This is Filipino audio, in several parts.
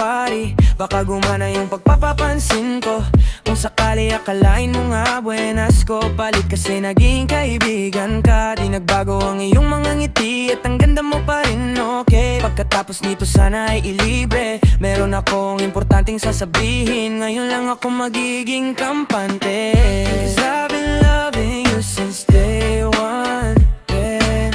pari. Baka gumana yung pagpapapansin ko. Kung sakali akalain mo nga buenas ko, palit kasi naging kaibigan ka. Di nagbago ang iyong mga ngiti at ang ganda mo pa rin, okay. Pagkatapos nito sana ay ilibre. Meron akong importanteng sasabihin. Ngayon lang ako magiging kampante. 'Cause I've been loving you since day one, yeah.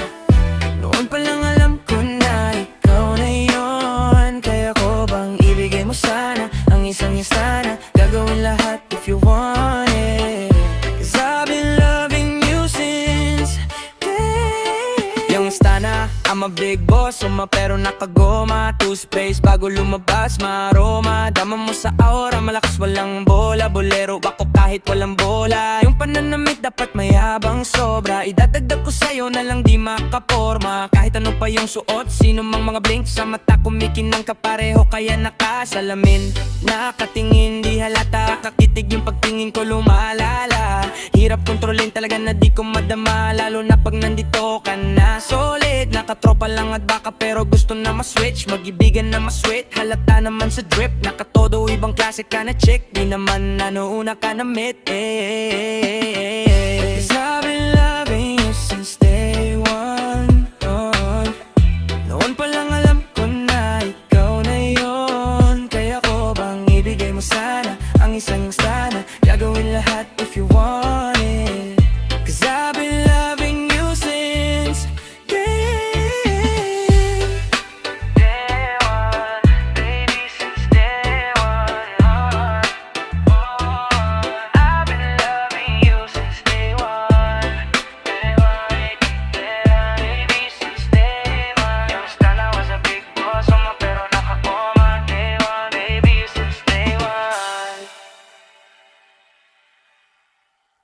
Noon pa lang alam ko na ikaw na yun. Kaya ko bang ibigay mo sana ang isang sana. Gagawin lahat if you want it. 'Cause I've been loving you since day. Yung stana, I'm a big boss, pero nakagoma. Two space bago lumabas, maroma. Dama mo sa aura, malakas walang bola. Bolero ako kahit walang bola. Yung pananamit dapat mayabang sobra. Idadagdag ko sa'yo na lang di makaporma. Kahit ano pa yung suot, sino mang mga blink sa mata, kumikinang kapareho kaya nakasalamin. Nakatingin di halata, kakitig yung pagtingin ko lumalala. Hirap kontrolin talaga na di ko madama, lalo na pag nandito ka na. Solid, nakatropa lang at baka pero gusto na ma-switch. Mag-ibigan na ma-sweet, halata naman sa drip. Nakatodo ibang klase ka na chick, di naman nanuuna ka na meet. Cause I've been loving you since day one. Noon pa lang alam